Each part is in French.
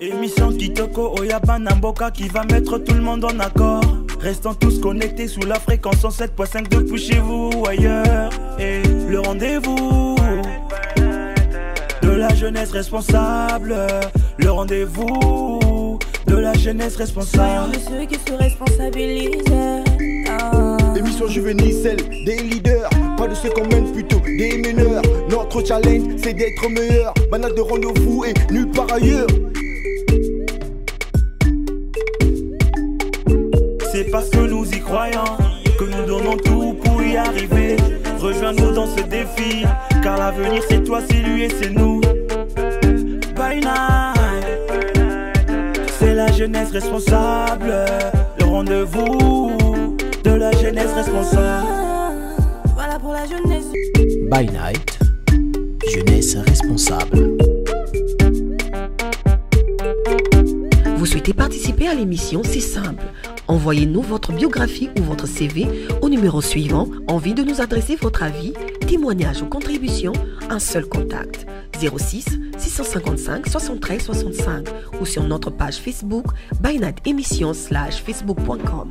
Émission Kitoko Oyaba Namboka qui va mettre tout le monde en accord. Restons tous connectés sous la fréquence 107.5 depuis chez vous ou ailleurs. Et le rendez-vous de la jeunesse responsable. Le rendez-vous de la jeunesse responsable. Soyons de ceux qui se responsabilisent. Émission juvénile, celle des leaders, pas de ceux qu'on mène, plutôt des meneurs. Notre challenge, c'est d'être meilleur. Banal de rendez-vous et nulle part ailleurs. C'est parce que nous y croyons que nous donnons tout pour y arriver. Rejoins-nous dans ce défi, car l'avenir c'est toi, c'est lui et c'est nous. By night, c'est la jeunesse responsable. Le rendez-vous de la jeunesse responsable. Voilà pour la jeunesse. By Night, jeunesse responsable. Vous souhaitez participer à l'émission? C'est simple. Envoyez-nous votre biographie ou votre CV au numéro suivant. Envie de nous adresser votre avis, témoignage ou contribution? Un seul contact. 06 655 73 65 ou sur notre page Facebook By Night Émission /facebook.com.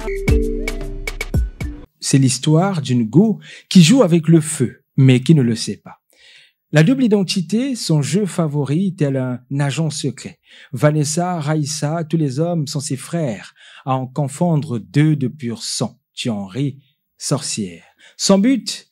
C'est l'histoire d'une go qui joue avec le feu, mais qui ne le sait pas. La double identité, son jeu favori, tel un agent secret. Vanessa, Raïssa, tous les hommes sont ses frères, à en confondre deux de pur sang. Thierry, sorcière. Son but,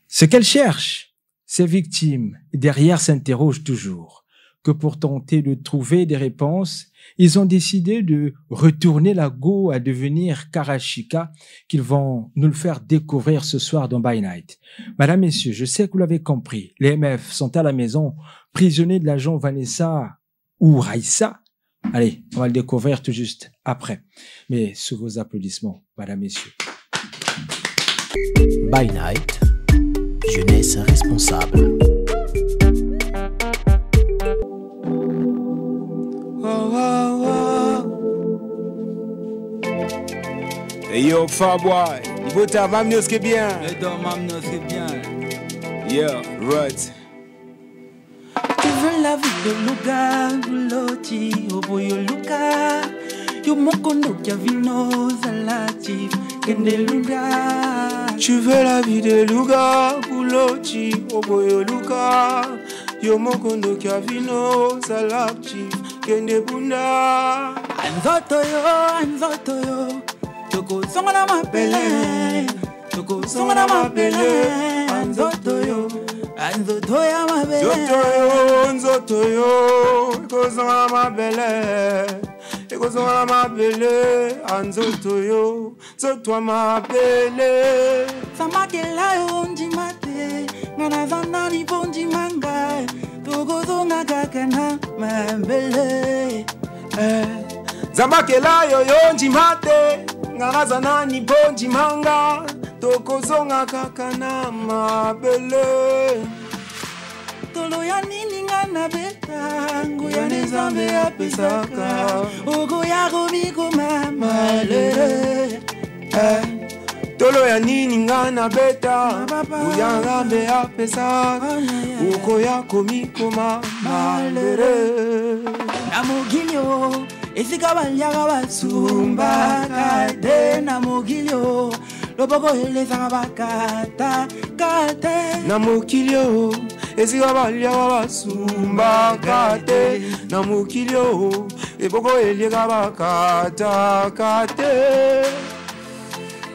ce qu'elle cherche, ses victimes, derrière s'interrogent toujours. Que pour tenter de trouver des réponses, ils ont décidé de retourner la go à devenir Karashika, qu'ils vont nous le faire découvrir ce soir dans By Night. Madame, messieurs, je sais que vous l'avez compris, les MF sont à la maison, prisonniers de l'agent Vanessa ou Raïssa. Allez, on va le découvrir tout juste après. Mais sous vos applaudissements, madame, messieurs. By Night, jeunesse responsable. Hey yo, Farboy, il faut ta mamie ce qui est bien. Et ton mamie ce qui est bien. Yeah, right. Tu veux la vie de Luga, Loti, Oboyo Luka. Yo mokono kia vino zalati, Kende Luga. Tu veux la vie de Luga, Loti, Oboyo Luka. Yo mokono kia vino zalati, Kende Bunda. Anzoto yo. Toko songa na mapele, toko songa na mapele, anzoto yo ya mapele, nzoto yo, toko songa na mapele, toko songa na mapele, anzoto yo, nzoto mapele. Samakela yo njimate, ngana zana ni bonji manga, toko songa kakana mapele. Zamakela yo njimate. Nganaza nani bonji manga tokozonga kaka na mabele tolo ya nini ngana beta nguya nezambe ya pesaka ogo ya komiko mamalere tolo ya nini ngana beta nguya ngambe ya pesaka ogo ya komiko mamalere namogilio Esika balyaga batsumba kate na mogilio loboko eleza bakata kate na mogilio esika balyaga batsumba kate na mogilio eboko eleza bakata kate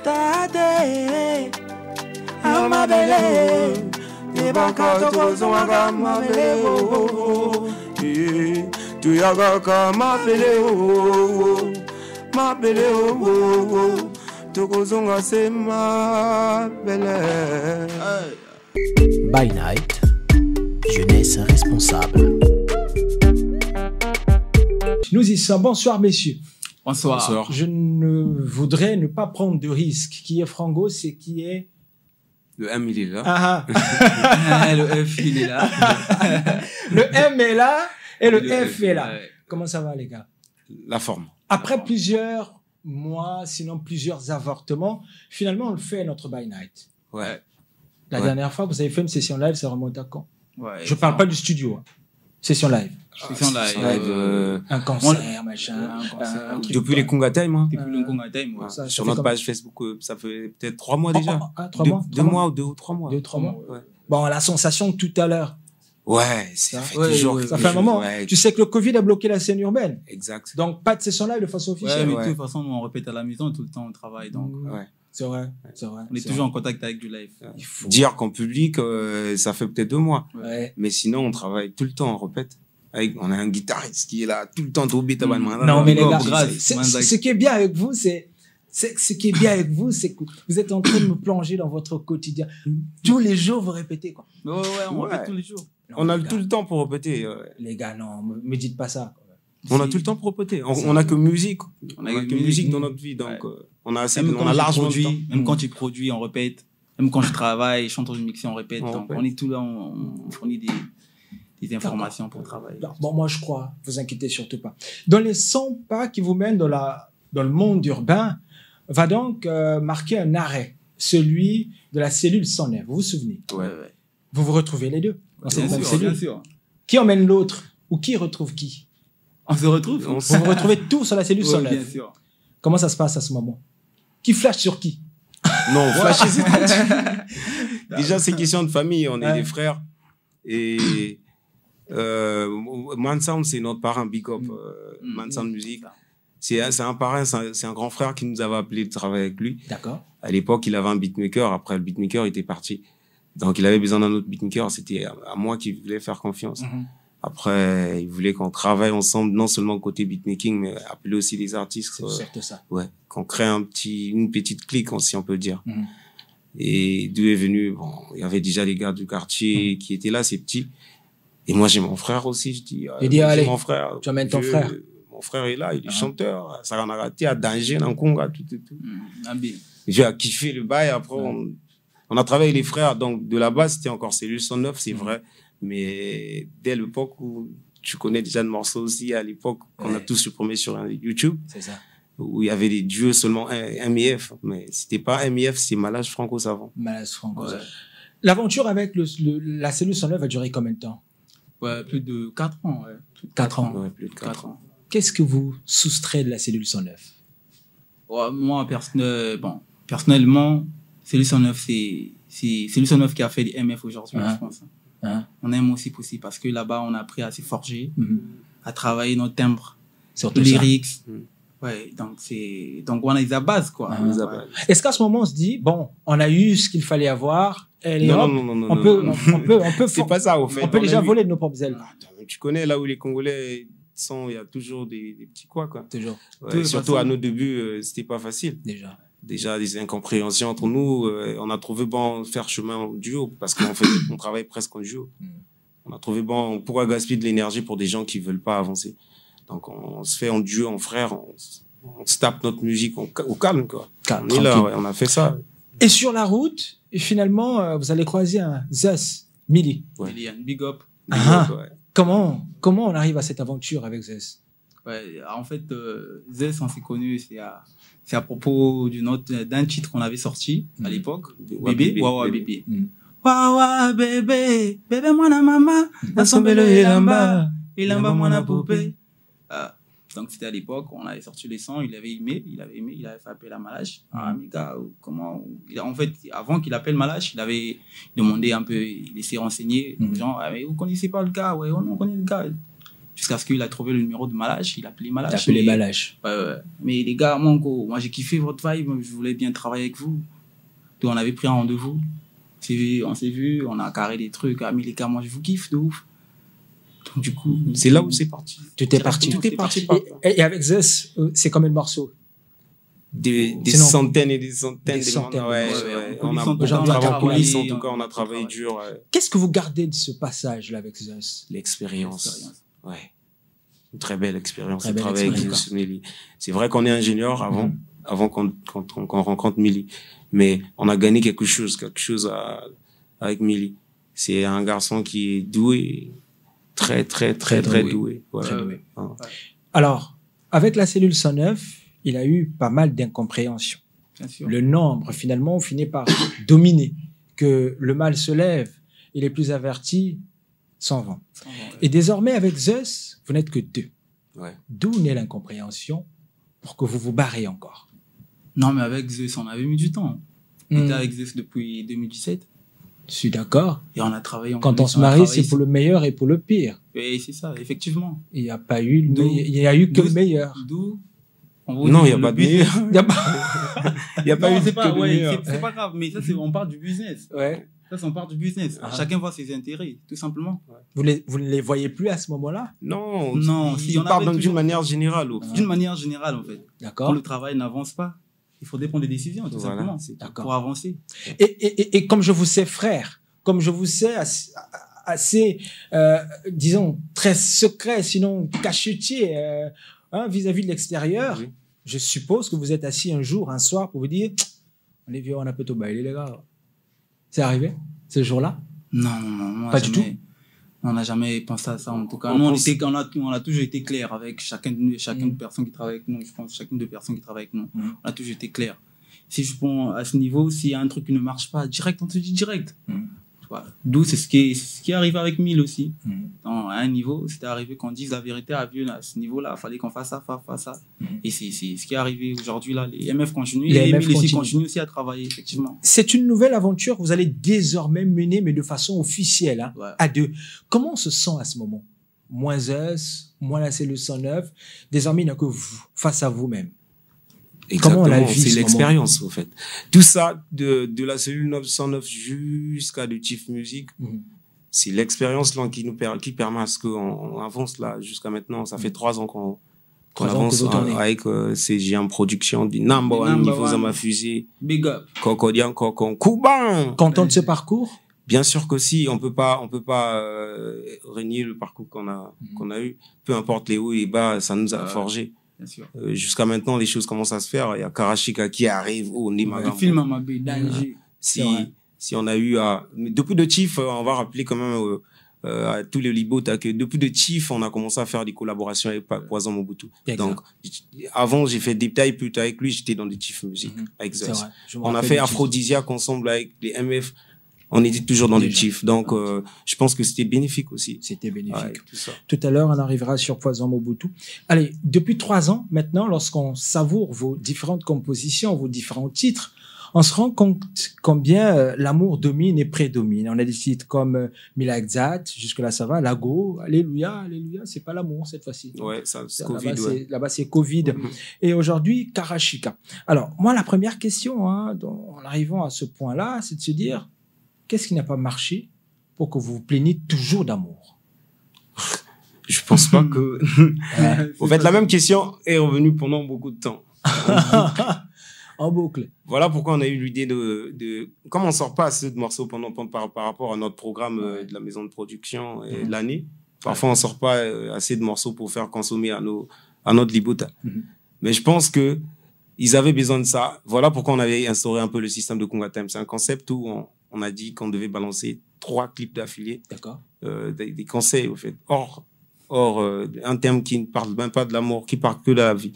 tate amabele ebaka tokozonga mabele tu yaga kama pele tokozonga se ma belle. By Night, jeunesse responsable. Nous y sommes. Bonsoir, messieurs. Bonsoir. Bonsoir. Je ne voudrais ne pas prendre de risque. Qui est Frango, c'est qui est... Le M, il est là. Ah. Le F, il est là. Le M est là. Et le F est là. Comment ça va, les gars? La forme. Après plusieurs mois, sinon plusieurs avortements, finalement, on le fait notre By Night. Ouais. La dernière fois que vous avez fait une session live, ça remonte à quand? Ouais. Je parle pas du studio. Hein. Session live. Section live. Un concert, machin. Un concert. un truc Depuis les Conga Time, hein. Depuis le Conga Time, ouais. Ça Sur fait notre comme- page Facebook, ça fait peut-être 3 mois déjà. 3 mois. 2 mois ou 2 ou 3 mois. 2-3 mois. Ouais. Bon, la sensation tout à l'heure. Ouais, ça fait Ouais, toujours. ouais, quelque Ça fait un chose, moment. ouais. Tu sais que le Covid a bloqué la scène urbaine. Exact. Donc, pas de session live de façon Ouais, officielle. mais de Ouais. toute façon, nous, on répète à la maison tout le temps, on travaille. Donc, Ouais. C'est vrai. C'est vrai. on est toujours en contact avec du live. Il faut. Dire qu'en public, ça fait peut-être 2 mois. Ouais. Mais sinon, on travaille tout le temps, on répète. On a un guitariste qui est là tout le temps, trop bête. Non, mais les Bob gars, Grass, ce qui est bien avec vous, ce qui est bien avec vous, c'est que vous êtes en train de me plonger dans votre quotidien. Tous les jours, vous répétez, quoi. Ouais, on Ouais. répète tous les jours. On Non, a les gars, tout le temps pour répéter. Les gars, non, me dites pas ça. On a tout le temps pour répéter. On a que musique. On On a a que que musique. musique dans notre vie. Donc, on a assez, Même on quand a tu largement de temps. produis, même quand tu produis, on répète. Même quand je travaille, chanteur de mixer, on répète. On Donc, répète. on est tout là, on fournit des informations pour travailler. Non, bon, moi, je crois. Vous inquiétez surtout pas. Dans les 100 pas qui vous mènent dans le monde urbain, va donc marquer un arrêt. Celui de la cellule 109. Vous vous souvenez? Ouais. Vous vous retrouvez les deux dans cette Bien même sûr, bien cellule. sûr. Qui emmène l'autre? Ou qui retrouve qui? On se retrouve. On Vous vous retrouvez tous sur la cellule Ouais, 109. bien sûr. Comment ça se passe à ce moment? Qui flash sur qui? Non, flasher, c'est déjà, c'est question de famille. On est Ouais. des frères. Et Man Sound, c'est notre parrain, Big Up. Man Sound Music. C'est un parrain, c'est un grand frère qui nous avait appelé de travailler avec lui. D'accord. À l'époque, il avait un beatmaker. Après, le beatmaker était parti. Donc, il avait besoin d'un autre beatmaker. C'était à moi qu'il voulait faire confiance. Après, il voulait qu'on travaille ensemble, non seulement côté beatmaking, mais appeler aussi les artistes. C'est surtout ça. Ouais, qu'on crée une petite clique, si on peut le dire. Mhm. Et d'où est venu, bon, il y avait déjà les gars du quartier qui étaient là, ces petits. Et moi, j'ai mon frère aussi, je dis. Il dit, j'ai allez, mon frère. tu amènes ton Je- frère. Mon frère est là, il est chanteur. Ça en a raté à danger, dans Conga, tout. Bien. J'ai kiffé le bail. Après, on a travaillé les frères. Donc, de la base, c'était encore cellule 109, c'est vrai. Mais dès l'époque où tu connais déjà le morceau aussi, à l'époque, qu'on a tous supprimé sur YouTube, C'est ça. où il y avait des duos seulement MIF. Mais c'était pas MIF, c'est Malage Franco Savant. Malade Franco. Ouais. L'aventure avec la cellule 109 a duré combien de temps? Ouais, plus de 4 ans. Ouais. Plus de 4 ans. Ouais, plus de 4 ans. ans. Qu'est-ce que vous soustrayez de la cellule 109? Ouais, moi, personnellement, Cellule 109, c'est Cellule 109 qui a fait les MF aujourd'hui, Ah. je pense. Hein? On aime aussi parce que là-bas, on a appris à se forger, Mhm. à travailler nos timbres, Surtout nos ça. lyrics. Mm. Ouais, donc on a les bases, quoi. Ah. On les Ouais. appelle. Est-ce qu'à ce moment, on se dit, bon, on a eu ce qu'il fallait avoir, et Non, hop, non, non, non, on non, peut, non. on peut, C'est pas ça, au fait. on peut On a déjà vu- voler de nos propres ailes. Attends, mais tu connais là où les Congolais sont, il y a toujours des petits quoi. Toujours. Ouais, De toute surtout façon. à nos débuts, c'était pas facile. Déjà. Des incompréhensions entre nous. On a trouvé bon faire chemin en duo parce on travaille presque en duo. On a trouvé bon pourquoi gaspiller de l'énergie pour des gens qui veulent pas avancer. Donc on se fait en duo, en frère, on se tape notre musique au calme quoi. Calme, On est là, tranquille. ouais, on a fait ça. Et sur la route, finalement, vous allez croiser un Zeus, Millie. Ouais. Il y a une big up. Ah. Ouais. Comment on arrive à cette aventure avec Zeus? Ouais, en fait, Zeus, on s'est connu, c'est à propos d'un titre qu'on avait sorti à l'époque. Ouais, Bébé, Bébé, Wawa Bébé. Bébé. Wawa Bébé, Bébé mwana mama, nasombelo ilamba, ilamba mwana poupée. Donc c'était à l'époque, on avait sorti les sons, il avait aimé, il avait fait appeler à Malage. Ah, mais gars, comment, en fait, avant qu'il appelle Malage, il avait demandé un peu, il s'est renseigné, genre, ah, mais vous connaissez pas le gars? Ouais, on connaît le gars. Jusqu'à ce qu'il a trouvé le numéro de Malage, il a appelé Malage. T'as appelé mais- Malage. Ouais. Mais les gars, moi j'ai kiffé votre vibe, je voulais bien travailler avec vous. Donc on avait pris un rendez-vous. On s'est vu, on a carré des trucs. Ah, mais les gars, moi je vous kiffe de ouf. Donc du coup. C'est là où c'est parti. Tout est parti. Tout est parti. Et avec Zeus, c'est combien de morceaux? Des Sinon, centaines et des centaines. des centaines. Ouais, Ouais, ouais. en On a coulisses, beaucoup en tout cas, travaillé en coulisses, en travaillé, tout cas, on a on travaillé travaille. dur. Ouais. Qu'est-ce que vous gardez de ce passage-là avec Zeus? L'expérience. Ouais. Une très belle expérience Très de belle travailler avec expérience. Millie. C'est vrai qu'on est ingénieur avant qu'on rencontre Millie. Mais on a gagné quelque chose avec Millie. C'est un garçon qui est doué. Très doué. Ouais. Très doué. Ouais. Alors, avec la cellule 109, il a eu pas mal d'incompréhensions. Bien sûr. Le nombre, finalement, finit par dominer. Que le mal se lève et les plus avertis Sans vent. Ouais. Et désormais, avec Zeus, vous n'êtes que 2. Ouais. D'où naît l'incompréhension pour que vous vous barriez encore? Non, mais avec Zeus, on avait mis du temps. On était avec Zeus depuis 2017. Je suis d'accord. Et on a travaillé. Quand on se marie, c'est pour le meilleur et pour le pire. Et c'est ça, effectivement. Il n'y a pas eu il y a eu que le meilleur. D'où non, il n'y a pas de meilleur. Il n'y a pas, il y a pas eu c'est pas, que de meilleur. c'est pas grave, mais ça, on parle du business. Ouais. Ça, on parle du business. Chacun voit ses intérêts, tout simplement. Vous ne les voyez plus à ce moment-là? Non, si on parle d'une manière générale. D'une manière générale, en fait. D'accord. Quand le travail n'avance pas, il faudrait prendre des décisions, tout simplement, pour avancer. Et comme je vous sais frère, comme je vous sais assez disons, très secret, sinon cachetier, vis-à-vis de l'extérieur, oui. Je suppose que vous êtes assis un jour, un soir, pour vous dire « Les vieux, on a peut-être bailé, les gars. » C'est arrivé, ce jour-là? Non. Pas du tout. On n'a jamais pensé à ça, en tout cas. Nous, on a toujours été clair avec chacune de personnes qui travaille avec nous. Je pense chacune de personnes qui travaille avec nous. On a toujours été clair. Si je prends à ce niveau, s'il y a un truc qui ne marche pas, direct, on te dit direct. D'où c'est ce qui est arrivé avec Mille aussi. À un niveau, c'était arrivé qu'on dise la vérité à Vieux, à ce niveau-là, il fallait qu'on fasse ça, fasse ça. Et c'est ce qui est arrivé aujourd'hui là. Les MF continuent, les Mille continuent aussi à travailler, effectivement. C'est une nouvelle aventure que vous allez désormais mener, mais de façon officielle, hein, à 2. Comment on se sent à ce moment? Moins Zeus, moins la cellule 109, désormais il n'y a que vous, face à vous-même. Exactement, c'est l'expérience, au fait. Tout ça, de la cellule 909 jusqu'à du Chief Music, c'est l'expérience là qui permet à ce qu'on avance là jusqu'à maintenant. Ça fait 3 ans qu'on avance avec CGM Production, du number one niveau Zama Fusée. Big up. Cocodian, Cocon, Kuban. Content de ce parcours? Bien sûr que si, on peut pas renier le parcours qu'on a eu. Peu importe les hauts et les bas, ça nous a forgé. Jusqu'à maintenant, les choses commencent à se faire. Il y a Karashika qui arrive au Nimagambo. Film à ma danger. Si on a eu depuis de Chief, on va rappeler quand même à tous les Libotas que depuis de Chief, on a commencé à faire des collaborations avec Poison Mobutu. Donc, avant, j'ai fait Deep Dive plutôt avec lui, j'étais dans des Chief Music avec Zeus. On a fait Aphrodisiaque ensemble avec les MF. On était toujours dans les chiffres. Donc, je pense que c'était bénéfique aussi. C'était bénéfique. Tout à l'heure, on arrivera sur Poison Mobutu. Allez, depuis 3 ans, maintenant, lorsqu'on savoure vos différentes compositions, vos différents titres, on se rend compte combien l'amour domine et prédomine. On a des titres comme Milagzat, jusque-là ça va, Lago, Alléluia, Alléluia, c'est pas l'amour cette fois-ci. Ouais, ça, c'est Covid. Là-bas, c'est ouais. Covid. Et aujourd'hui, Karashika. Alors, moi, la première question, en arrivant à ce point-là, c'est de se dire, qu'est-ce qui n'a pas marché pour que vous vous plaigniez toujours d'amour? Je pense pas que... En fait, la même question est revenue pendant beaucoup de temps. En boucle. Voilà pourquoi on a eu l'idée de... Comme on sort pas assez de morceaux par rapport à notre programme de la maison de production et de l'année, parfois on sort pas assez de morceaux pour faire consommer à notre Libota. Mais je pense que ils avaient besoin de ça. Voilà pourquoi on avait instauré un peu le système de Conga Time. C'est un concept où on a dit qu'on devait balancer 3 clips d'affilée. D'accord. Des conseils, au fait. Or, un thème qui ne parle même pas de l'amour, qui parle que de la vie.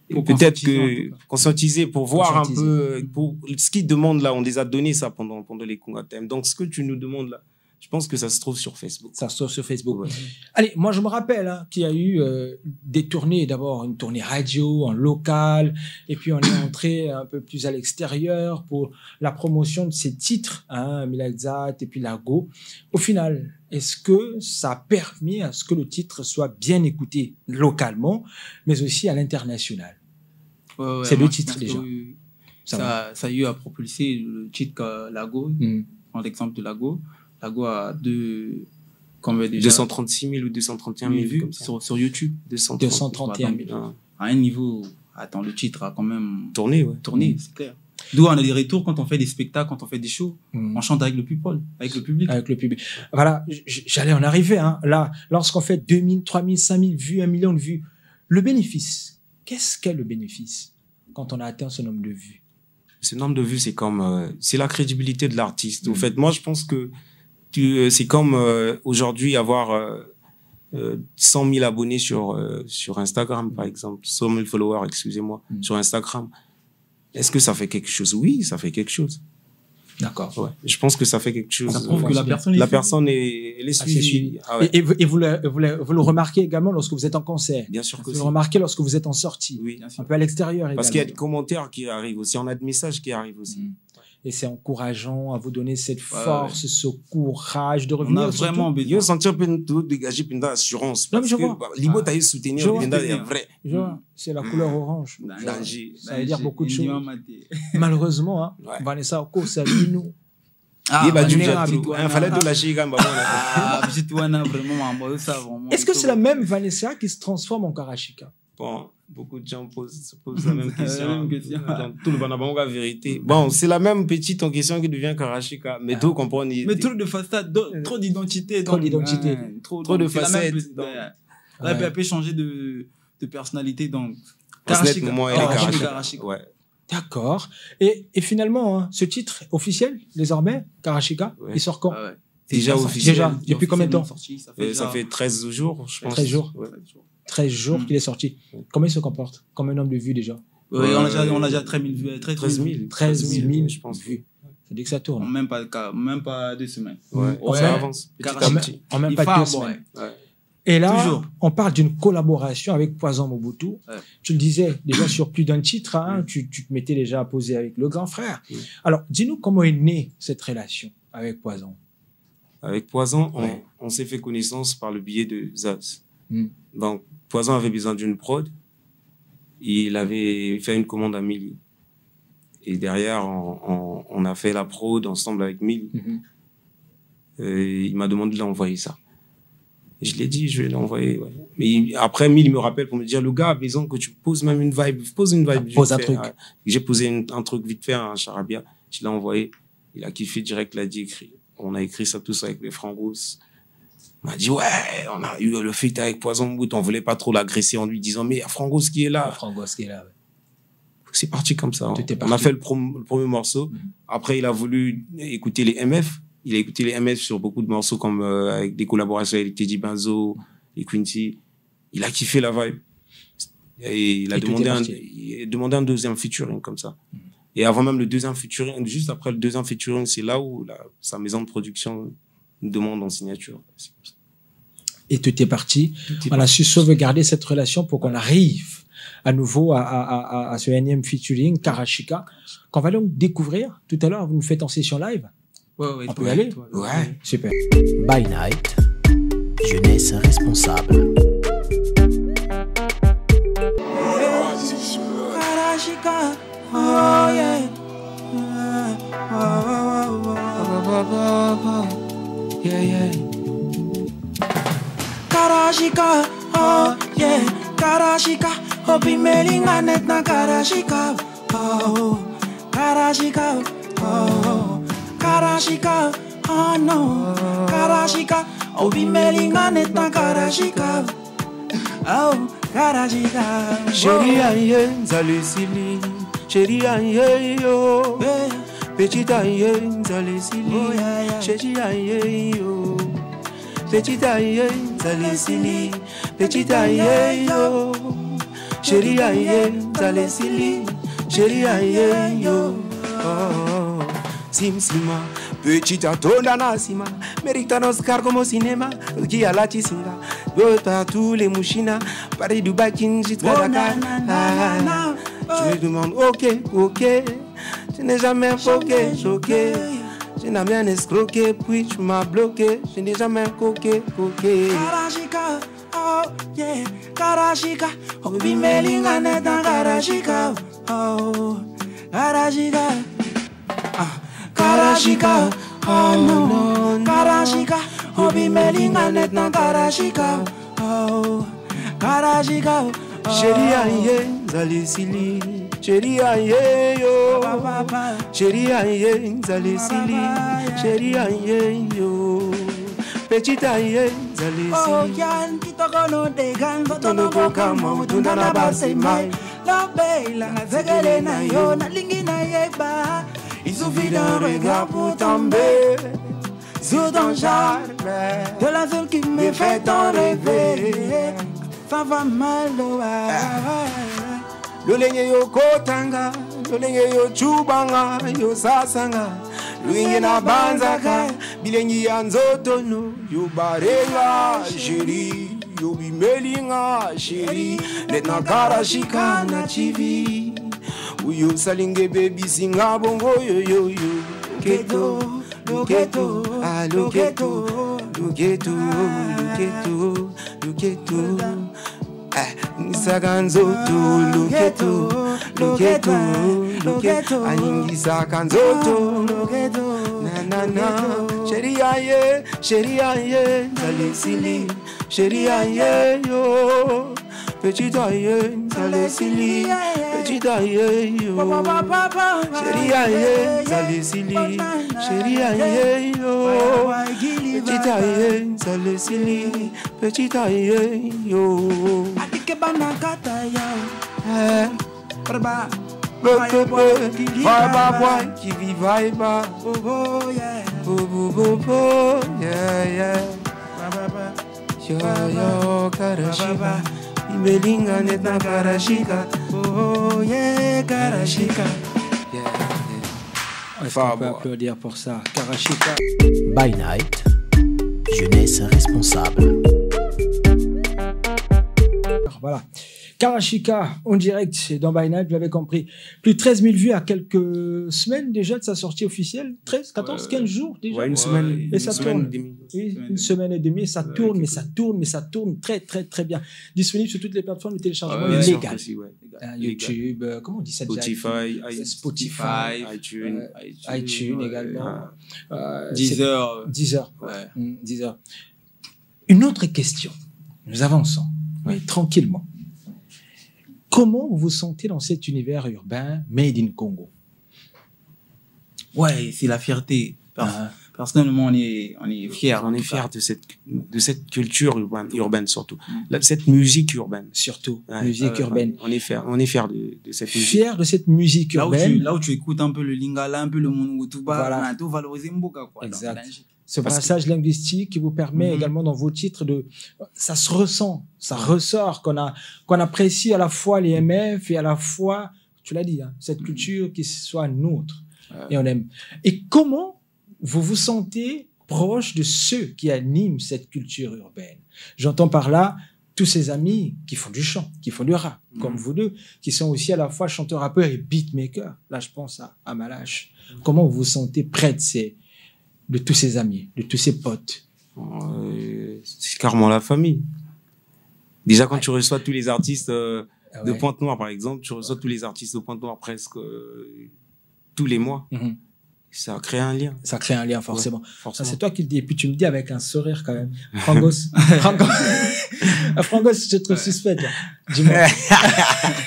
Peut-être que conscientiser pour voir un peu pour ce qu'ils demandent là, on les a donné ça pendant les Conga Time. Donc ce que tu nous demandes là, je pense que ça se trouve sur Facebook. Ça se trouve sur Facebook. Ouais. Allez, moi je me rappelle qu'il y a eu des tournées, d'abord une tournée radio en local, et puis on est entré un peu plus à l'extérieur pour la promotion de ces titres, Milagzat et puis Lago. Au final, est-ce que ça a permis à ce que le titre soit bien écouté localement, mais aussi à l'international? C'est le titre déjà. Ça a eu à propulser le titre Lago, en l'exemple de Lago. Lago a 236 000 ou 231 000 vues sur YouTube. 231 000. À un niveau, attends, le titre a quand même tourné, c'est clair. D'où on a des retours quand on fait des spectacles, quand on fait des shows. On chante avec le people, avec le public. Avec le public. Voilà, j'allais en arriver. Là, lorsqu'on fait 2000, 3000, 5000 vues, 1 million de vues, le bénéfice, qu'est-ce qu'est le bénéfice quand on a atteint ce nombre de vues? Ce nombre de vues, c'est comme... c'est la crédibilité de l'artiste. Au fait, moi, je pense que c'est comme aujourd'hui avoir 100 000 abonnés sur Instagram, par exemple. 100 000 followers, excusez-moi, sur Instagram. Est-ce que ça fait quelque chose? Oui, ça fait quelque chose. D'accord. Ouais. Je pense que ça fait quelque chose. Ça prouve que la personne elle est suivie. Ah ouais. Et vous le remarquez également lorsque vous êtes en concert. Bien sûr que Vous si. le remarquez lorsque vous êtes en sortie. Oui. Un peu à l'extérieur également. Parce qu'il y a des commentaires qui arrivent aussi. On a des messages qui arrivent aussi. Et c'est encourageant à vous donner cette force, ce courage de On revenir. a vraiment Il besoin. y a sentir tout dégager une assurance. Non, mais je Parce vois. que Libo t'a eu soutenir. Je vois. C'est vrai. Genre, c'est la couleur orange. Danger. Ça veut dire beaucoup de Il choses. y a un maté. Malheureusement, hein, Ouais. Vanessa Oko, salut nous. Il va Vanessa, dire Abidou. tout. Il fallait tout lâcher quand même. Ah, Abidouana, vraiment, moi, ça, vraiment. Est-ce que c'est la même Vanessa qui se transforme en Karashika? Bon, beaucoup de gens se posent la même question. La même question. Dans tout le Banabanga, vérité. Bon, c'est la même petite en question qui devient Karashika. Mais tout comprendre. Mais trop de façades, trop d'identité. Trop d'identité. Trop de c'est la même facettes, petite- donc. Ouais. Elle peut changer de personnalité, donc. En ce net moment, elle est Karashika. Karashika. Ouais. D'accord. Et finalement, hein, ce titre officiel, désormais, Karashika, Ouais. il sort quand? Ah ouais. Déjà sorti. officiel. Déjà, depuis combien de temps? Sorti, ça Ça fait 13 jours, je pense. 13 jours. Ouais. 13 jours qu'il est sorti. Comment il se comporte? Combien de nombre de vues déjà? Oui, on a déjà 13 000 vues. 13 000. 13 000, je pense. vues. Ça dit que ça tourne. En même pas 2 semaines. Ouais. Ouais. Ça avance. Petit à Karashika. petit. En même Il pas part, 2 semaines. Ouais. Et là, Toujours. on parle d'une collaboration avec Poison Mobutu. Ouais. Tu le disais déjà sur plus d'un titre, hein, tu te mettais déjà à poser avec le grand frère. Alors, dis-nous comment est née cette relation avec Poison. Avec Poison, Ouais. on s'est fait connaissance par le biais de Zaz. Mm. Donc, Poison avait besoin d'une prod. Il avait fait une commande à Milly. Et derrière, on a fait la prod ensemble avec Milly. Il m'a demandé de l'envoyer ça. Et je l'ai dit, je vais l'envoyer. Ouais. Mais après, Milly me rappelle pour me dire, le gars a besoin que tu poses même une vibe. Pose une vibe. Pose vite un fait. truc. Ouais. J'ai posé un truc vite fait, un charabia. Je l'ai envoyé. Il a kiffé direct, l'a dit écrit. On a écrit ça tous avec les Frangos. On m'a dit, ouais, on a eu le feat avec Poison Bout. On voulait pas trop l'agresser en lui disant, mais il y a Frangos qui est là. Frangos qui est là. Ouais. C'est parti comme ça. Tout est On a parti. fait le premier morceau. Après, il a voulu écouter les MF. Il a écouté les MF sur beaucoup de morceaux comme avec des collaborations avec Teddy Benzo et Quincy. Il a kiffé la vibe. Et il a Et tout est demandé parti. il a demandé un deuxième featuring comme ça. Et avant même le deuxième featuring, juste après le deuxième featuring, c'est là où sa maison de production nous demande en signature. Et tout est parti. Tout est On a su sauvegarder cette relation pour qu'on arrive à nouveau à ce énième featuring, Karashika, qu'on va donc découvrir tout à l'heure. Vous nous faites en session live. Ouais, On peut y aller? Ouais. Super. By Night, jeunesse responsable. Karashika, oh yeah. Yeah, yeah. Karashika, oh yeah. Karashika, obi melinga net na Karashika, oh. Karashika, oh. Karashika, oh no. Karashika, obi melinga net na Karashika, oh. Karashika, Chérie aïe, Zalesili. Chérie aïe, yo. Petite aïe, Zalesili. Oh, yeah, yeah. Chérie aïe, yo. Petite aïe, Zalesili. Petite aïe, yo. Chérie aïe, Zalesili. Chérie aïe, yo. Oh, Sim Sima. Petite atonda na sima. Mérita nos car como cinéma. Qui a la tisinga. Dota tous les mouchina. Paris Dubaï, Kinjit, Dakar. Tu me demandes, ok. Tu n'es jamais choqué. Tu n'as bien escroqué, puis tu m'as bloqué. Je n'ai jamais coqué. Karashika, oh yeah. Karashika, obi melinga net na Karashika, oh. Karashika, Karashika, oh no. Karashika, obi melinga net na Karashika, oh. Karashika, oh. Chérie aïe, Zalesili. Chérie aïe, yo. Chérie aïe, Zalesili. Chérie aïe, yo. Petite aïe, Oh Zalesili. yan kitoko no degan botono boka mo tunda na base mai la bella na zegele na yo na lingi na yeba il suffit d'un regard pour tomber sur ton charme de la seule qui me fait tant rêver ça va mal Lolenge yo kotanga, lolenge yo chubanga, yo sasanga. luingi na banzaka bilengi ya nzoto no yo barenga chéri yo bimelinga chéri net na karashika na chivi uyo salinge baby singa bongo yo yo yo keto loketo ah loketo loketo loketo loketo Saganzoto, loketo, loketo, loketo, aningi saganzoto, loketo, na na na, chérie aye, zale sili, chérie aye yo, petit aye, zale sili, petit aye yo, chérie aye, zale sili, chérie aye yo, petit aye, zale sili, petit aye yo. Atike banakata ya Barba Barba boy qui vit vibe Oh yeah Oh yeah Yo karashika Imelinga net na karashika Oh yeah karashika Est-ce qu'on peut applaudir pour ça? Karashika. By Night, jeunesse responsable. Voilà. Karashika, en direct dans By Night, vous l'avez compris. Plus de 13 000 vues à quelques semaines déjà de sa sortie officielle. 13, 14, 15 jours déjà. Ouais, une semaine. Et ça tourne. Et Une semaine et demie. Ça tourne, mais ça tourne très, très, très bien. Disponible sur toutes les plateformes de téléchargement légal. Aussi, ouais. YouTube, comment on dit ça? Spotify, iTunes également. Deezer. Deezer. Une autre question. Nous avançons. Oui, tranquillement. Comment vous vous sentez dans cet univers urbain made in Congo? Ouais, c'est la fierté. Personnellement, on est fiers. On est fiers de cette culture urbaine surtout. Cette musique urbaine. Surtout, musique urbaine. On est fiers de cette musique. Fiers de cette musique urbaine. Là où tu écoutes un peu le lingala, un peu le monutuba, voilà. on a tout valorisé Mboka, quoi. Exact. Ce passage linguistique qui vous permet également dans vos titres ça se ressent, ça ressort, qu'on apprécie à la fois les MF et à la fois, tu l'as dit, cette culture qui soit nôtre. Et on aime. Et comment vous vous sentez proche de ceux qui animent cette culture urbaine? J'entends par là tous ces amis qui font du chant, qui font du rap, comme vous deux, qui sont aussi à la fois chanteurs, rappeurs et beatmakers. Là, je pense à Malache. Comment vous vous sentez près de tous ses amis, de tous ses potes? C'est carrément la famille. Déjà, quand tu reçois tous les artistes de Pointe-Noire, par exemple, tu reçois tous les artistes de Pointe-Noire presque tous les mois. Ça crée un lien. Ça crée un lien, forcément. Forcément. Ça, c'est toi qui le dis. Et puis, tu me dis avec un sourire, quand même. Frangos. Frangos, je te trouve suspect, toi. Dis-moi.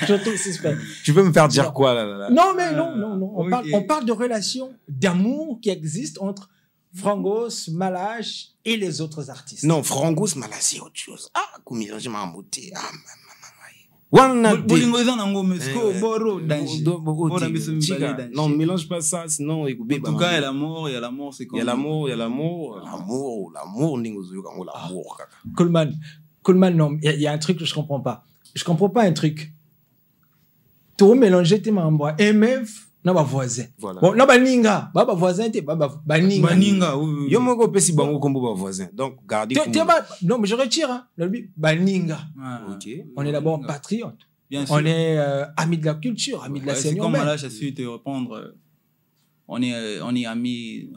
Je te trouve suspect. Tu peux me faire dire quoi, là? Non, mais non. On parle de relations d'amour qui existent entre Frangos, Malache et les autres artistes. Non, Frangos, Malache, c'est autre chose. Comme je m'en embouté. Non, mélange pas ça, sinon, en tout cas, il y a l'amour, c'est comme... Il y a l'amour, Coleman, non, il y a un truc que je comprends pas. Je comprends pas un truc. Tout mélanger tes membres. MF, non, bah, voisin. Voilà. Bon, non, bah, ninga. Bah, voisin, t'es, bah, ninga. Bah, ninga, oui. Yo, moi, pesi bango kombo ba voisin. Donc, gardez. Non, mais je retire, hein. Bah, ninga. Ok. On est d'abord patriote. Bien sûr. On est amis de la culture, amis de la scène urbaine. C'est comme là, j'ai su te répondre. On est amis.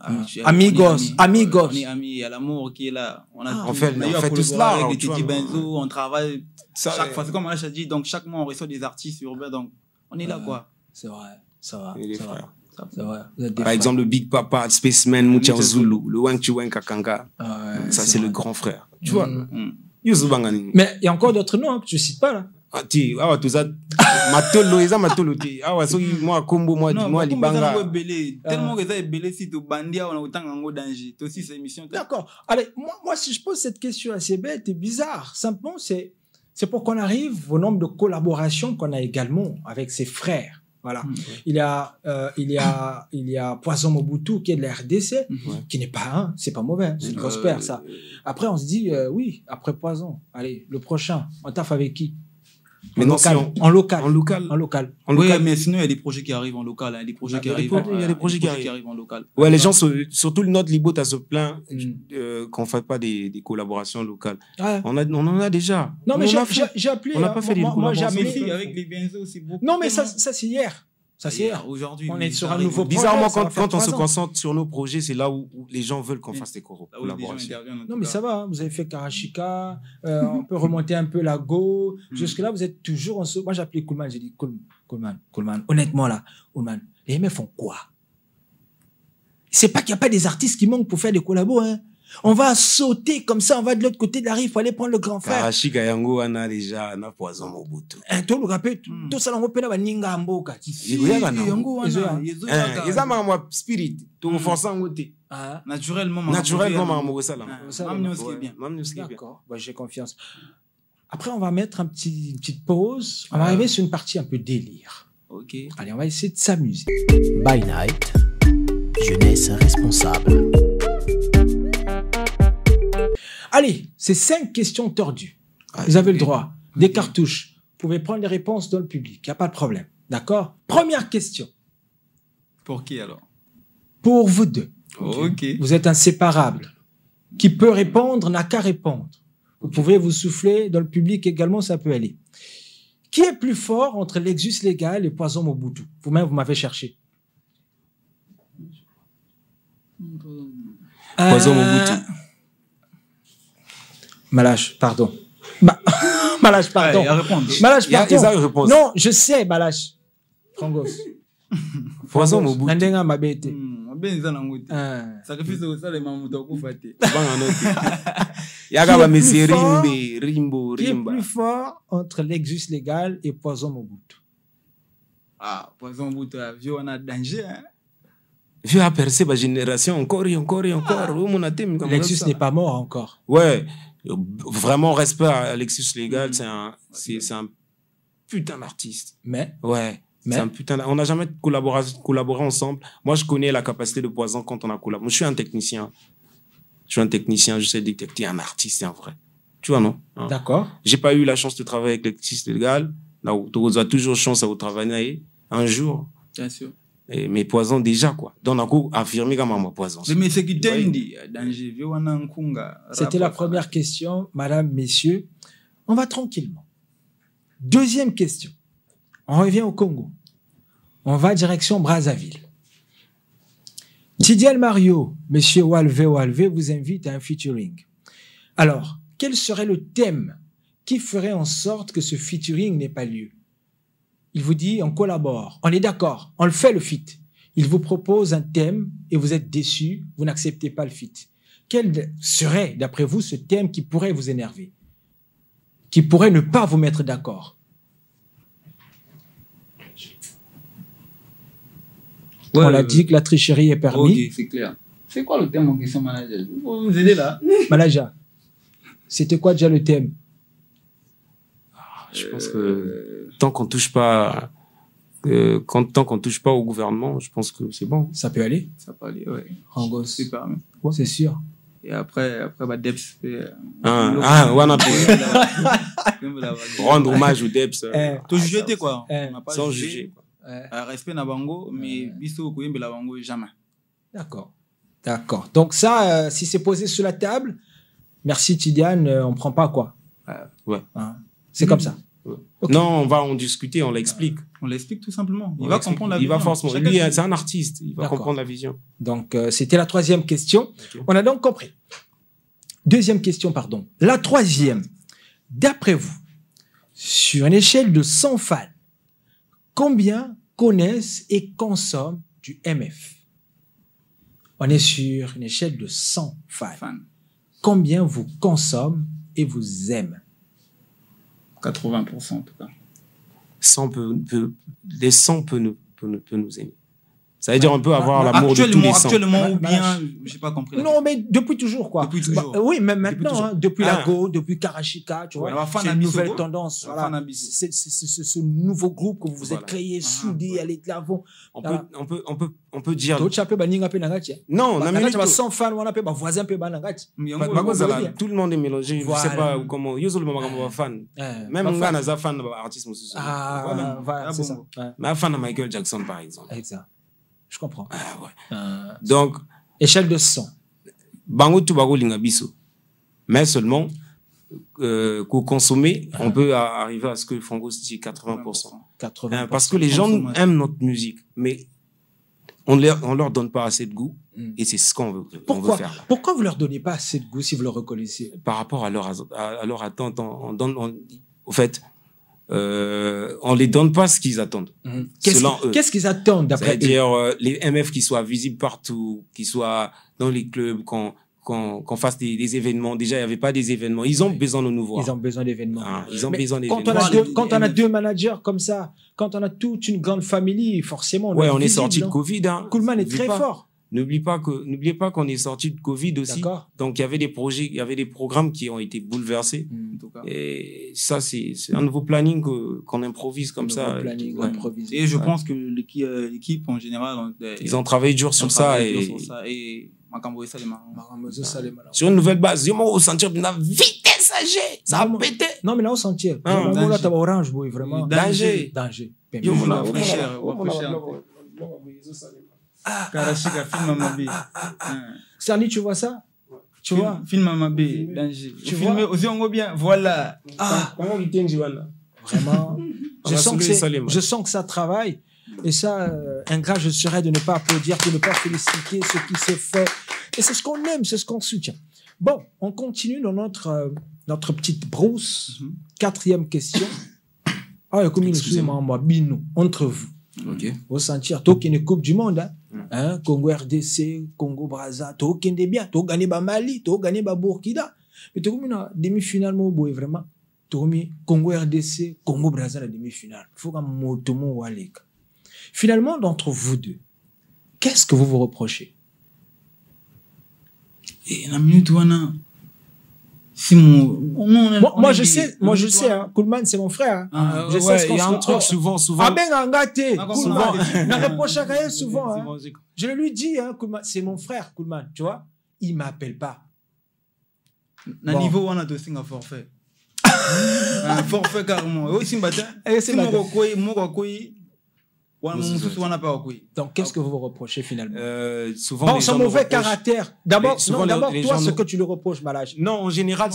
Amigos. On est amis. Il y a l'amour qui est là. On fait tout cela. Avec des Titi Benzo, on travaille chaque fois. C'est comme là, j'ai dit. Donc, chaque mois, on reçoit des artistes urbains. Donc, on est là, quoi. C'est vrai. Ça va. Et les frères. C'est vrai. Par exemple, le Big Papa, Spaceman, Moutia Zulu, le Wang Chiwen Kakanga. Ça, c'est le grand frère. Tu vois? Mais il y a encore d'autres noms que tu cites pas, là. Tout ça. Matolo, ils ont matolo. Moi, Combo, moi, Libanga. Tellement que ça est belé si tu bandia, on a autant en danger. Aussi, cette émission. D'accord. Allez, moi, si je pose cette question assez bête et bizarre, simplement, c'est pour qu'on arrive au nombre de collaborations qu'on a également avec ses frères. Voilà. Il y a Poison Mobutu qui est de la RDC, qui n'est pas c'est pas mauvais, c'est une grosse paire, ça. Après, on se dit, oui, après Poison, allez, le prochain, on taffe avec qui? Mais non, si En local. En local. En local. Oui, mais sinon, il y a des projets qui arrivent en local. Il y a des projets qui arrivent qui en local. Ouais, les gens, surtout notre Libo, t'as se plaint qu'on ne fait pas des collaborations locales. Ouais. On en a déjà. Non, mais j'ai appelé. On n'a pas fait des collaborations. Moi, j'ai avec les Benzo, c'est beaucoup. Non, mais ça c'est hier. Ça, c'est hier. Aujourd'hui, on est sur un nouveau projet. Bizarrement, quand on se concentre sur nos projets, c'est là où les gens veulent qu'on fasse des collaborations. Non, mais ça va. Hein. Vous avez fait Karachika. On peut remonter un peu la Go. Jusque-là, vous êtes toujours en saut. Moi, j'ai appelé Coolman. J'ai dit, Coolman. Honnêtement, là, Coolman, les mecs font quoi? C'est pas qu'il n'y a pas des artistes qui manquent pour faire des collabos, hein. On va sauter comme ça, on va de l'autre côté de la rive pour aller prendre le grand frère. Karachika yango wana déjà na poison mobutu. Tout le rappel, tout ça on peut la baninga mboka. Yango wana, ils ont ma spirit, tout forçant ngote. Naturellement maman ça là. D'accord, j'ai confiance. Après on va mettre une petite pause, on va arriver sur une partie un peu délire. OK. Allez, on va essayer de s'amuser. By Night, jeunesse responsable. Allez, c'est 5 questions tordues. Vous avez le droit. Des cartouches. Vous pouvez prendre les réponses dans le public. Il n'y a pas de problème. D'accord? Première question. Pour qui alors? Pour vous deux. OK. Vous êtes inséparables. Qui peut répondre n'a qu'à répondre. Vous pouvez vous souffler dans le public également, ça peut aller. Qui est plus fort entre Lexus Légal et Poison Mobutu? Vous-même, vous m'avez cherché. Poison Mobutu. Malache, pardon. Malache, pardon. Malache, pardon. Non, je sais, Malache. Frangos. Poison Mobutu. Nandenga mabete. Sacrifice au salé mamuto kufate. Yaga monsieur Rimbo. Qui est plus fort entre Lexus Légal et Poison Mobutu? Poison Mobutu, vieux, on a danger, hein. Vieux a percé ma génération encore. Lexus n'est pas mort encore. Ouais. Vraiment respect à Lexus Légal, c'est un putain d'artiste. Ouais. C'est un putain on n'a jamais collaboré ensemble. Moi, je connais la capacité de Poison quand on a collaboré. Moi, je suis un technicien, je sais détecter un artiste, c'est un vrai. Tu vois, non? D'accord. J'ai pas eu la chance de travailler avec Lexus Légal. Là où tu as toujours chance à vous travailler un jour. Bien sûr. Mais Poison déjà, quoi. Donc, on a affirmé comme un Poison. C'était la première question, madame, messieurs. On va tranquillement. Deuxième question. On revient au Congo. On va direction Brazzaville. Tidiane Mario, monsieur Walve vous invite à un featuring. Alors, quel serait le thème qui ferait en sorte que ce featuring n'ait pas lieu? Il vous dit, on collabore, on est d'accord, on le fait le feat. Il vous propose un thème et vous êtes déçu, vous n'acceptez pas le feat. Quel serait, d'après vous, ce thème qui pourrait vous énerver? Qui pourrait ne pas vous mettre d'accord? On l'a dit que la tricherie est permise. Ok, c'est clair. C'est quoi le thème en question, manager? Vous nous aider là. Manager, c'était quoi déjà le thème? Je pense que tant qu'on touche pas, tant qu'on touche pas au gouvernement, je pense que c'est bon. Ça peut aller. Ça peut aller, ouais. Rangos. C'est permis. Ouais. C'est sûr. Et après, bah, Debs. Rendre hommage au Debs. Tout jeter, quoi. Sans juger. Respect na bango, mais biso koyembe la bango jamais. D'accord. D'accord. Donc ça, si c'est posé sur la table, merci Tidiane, on prend pas quoi. Ouais. Hein? C'est comme ça. Ouais. Okay. Non, on va en discuter, on l'explique. On l'explique tout simplement. Il va comprendre la vision. Il va forcément. Lui, c'est un artiste. Il va comprendre la vision. Donc, c'était la troisième question. Okay. On a donc compris. Deuxième question, pardon. La troisième. D'après vous, sur une échelle de 100 fans, combien connaissent et consomment du MF? On est sur une échelle de 100 fans. Combien vous consomment et vous aiment? 80% en tout cas. 100 les 100 peut nous aimer. Ça veut dire on peut avoir l'amour de tous les sens. Actuellement ou bien, j'ai pas compris. Non, mais depuis toujours, quoi. Depuis toujours. Oui, même maintenant, toujours. depuis la Go, depuis Karashika, tu vois. C'est une nouvelle tendance. Voilà. C'est ce nouveau groupe que vous êtes créé, soudé, aller de l'avant. On peut dire. D'autres appellent Baninga Penangati. Non, on a 100 fans, on appelle voisin Penangati. Tout le monde est mélangé. Je sais pas comment. Yo, le moment fan. Même on a un fan d'artiste. Ah, voilà, c'est ça. Mais un fan de Michael Jackson, par exemple. Exact. Je comprends. Donc, échelle de 100. Bango Tubago Lingabiso. Mais seulement, qu'au consommer, on peut arriver à ce que Frangos dit 80%. 80%. Parce que les gens aiment notre musique, mais on leur donne pas assez de goût, et c'est ce qu'on veut faire. Là. Pourquoi vous leur donnez pas assez de goût si vous le reconnaissez? Par rapport à leur attente, au fait, on les donne pas ce qu'ils attendent. Selon eux. Qu'est-ce qu'ils attendent d'après eux? C'est-à-dire les MF qui soient visibles partout, qui soient dans les clubs, qu'on fasse des événements. Déjà, il n'y avait pas des événements. Ils ont besoin de nous voir. Ils ont besoin d'événements. Ils ont besoin d'événements. Quand on a deux managers comme ça, quand on a toute une grande famille, forcément. Ouais, on est sorti de Covid. Coolman est très fort. N'oubliez pas qu'on est sorti de Covid aussi. Donc, il y avait des projets, il y avait des programmes qui ont été bouleversés. Et ça, c'est un nouveau planning qu'on improvise comme ça. Et je pense que l'équipe, en général, ils ont travaillé dur sur ça. Et sur une nouvelle base, on va sentir une vitesse âgée. Ça a pété. Non, mais là, on sentir. Là, tu as orange, vraiment. Danger. Karashika, film Mamabe. Sani, tu vois ça? Tu vois? Film Mamabe, danger. Tu filmes aussi, on voit bien. Voilà. Vraiment. Je sens que ça travaille. Et ça, ingrat, je serais de ne pas applaudir, de ne pas féliciter ce qui s'est fait. Et c'est ce qu'on aime, c'est ce qu'on soutient. Bon, on continue dans notre petite brousse. 4e question. Ah, comme nous entre vous. Ok. Au sentir, toi qui es une Coupe du Monde, hein, Congo RDC, Congo Brazza, toi qui es bien, toi gagné ba Mali, toi gagné ba Burkina. Mais toi comme une demi-finale, vraiment. Toi Congo RDC, Congo Brazza la demi-finale. Faut qu'un motomo walek. Finalement, d'entre vous deux, qu'est-ce que vous vous reprochez? Et la minute où on a... Moi, je sais, hein, Coolman, c'est mon frère. Hein. Je sais ce qu'on il y a un truc souvent. Ah ben, Coolman. Je reproche à rien souvent. Hein. Je lui dis, hein, Coolman, c'est mon frère, Coolman, tu vois. Il m'appelle pas. Bon. Niveau, on a deux signes à forfait. Un forfait carrément. Oui, c'est donc, qu'est-ce que vous vous reprochez finalement? Souvent, bon, son mauvais caractère. D'abord, toi, ce que tu lui reproches, Malage. Non, en général,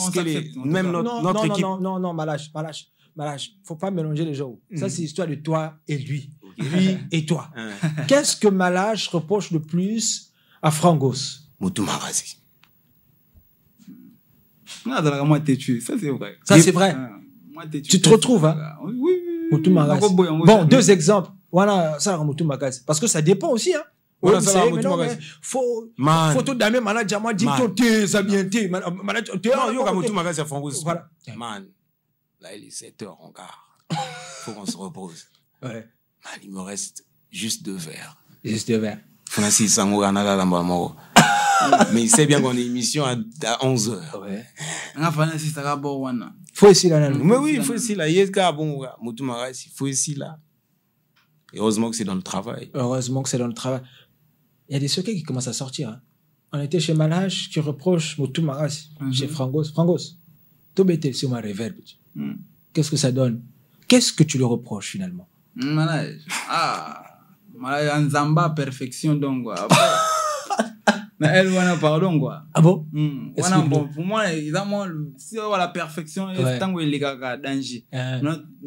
même notre équipe. Non, Malage. Faut pas mélanger les gens. Ça, c'est l'histoire de toi et lui. Lui et toi. Qu'est-ce que Malage reproche le plus à Frangos? Moutoumarazi. Ça, c'est vrai. Ça, c'est vrai. Tu te retrouves, hein? Oui. Bon, 2 exemples. Voilà, ça, parce que ça dépend aussi, hein. Voilà, ça, photo d'un même manager, moi, dit que ça bien, voilà. Man, là, il est 7h encore. Faut qu'on se repose. Ouais. Man, il me reste juste 2 verres. Francis mais il sait bien qu'on a une émission à 11h. Ouais. Faut ici là. Mais oui, il faut ici là. Il faut ici là. Heureusement que c'est dans le travail. Il y a des secrets qui commencent à sortir. Hein. On était chez Malage qui reproche Moutoumarazi chez Frangos. Frangos, tout bêté sur ma reverb. Qu'est-ce que ça donne? Qu'est-ce que tu le reproches finalement? Malage. Malage en Zamba perfection donc quoi. Elle wana pardon quoi. Ah bon? Pour moi évidemment si on a la perfection tant que les gars danger.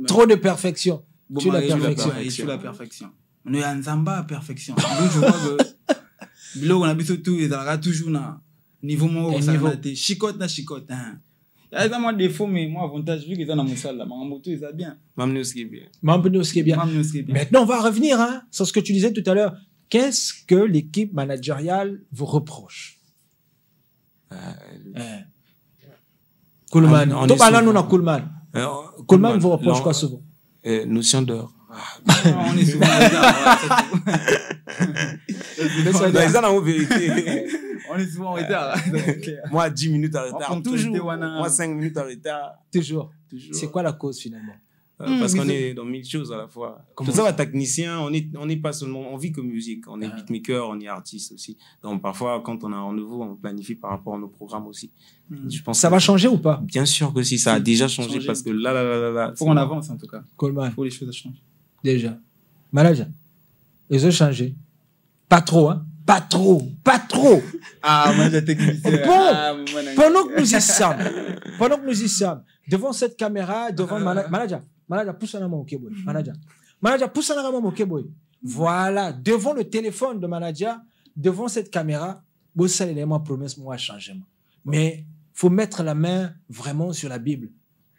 Trop de perfection. Tu la perfection. On est en Zamba perfection. Donc je vois que bilo on a biso tout et ça toujours na niveau moi ça na chicote. Il y a évidemment des défauts mais moi avantage vu que ça na mon salle là moto ça bien. M'amener ce qui est bien. Maintenant on va revenir hein sur ce que tu disais tout à l'heure. Qu'est-ce que l'équipe managériale vous reproche? Coolman. Coolman vous reproche quoi souvent? Notion d'heure. On est souvent en retard. On est souvent en retard. Moi, 10 minutes en retard. Toujours. Wana. Moi, 5 minutes en retard. Toujours. C'est quoi la cause finalement? Parce qu'on est dans 1000 choses à la fois. Tout ça, technicien, on n'est pas seulement, on vit que musique. On est beatmaker, on est artiste aussi. Donc parfois, quand on a un rendez-vous, on planifie par rapport à nos programmes aussi. Je pense Ça va changer ou pas? Bien sûr que si, ça a déjà changé parce que là. Faut qu'on avance en tout cas. Coleman. Faut les choses changent. Déjà. Manager. Ils ont changé. Pas trop, hein? Pas trop. Ah, moi, j'ai technicien. Bon, pendant que nous y sommes, devant cette caméra, devant manager, pousse en amont, boy. Manager, pousse en amont, boy. Voilà, devant le téléphone de manager, devant cette caméra, bon, ça, l'élément promesse, moi, changement. Mais, faut mettre la main vraiment sur la Bible.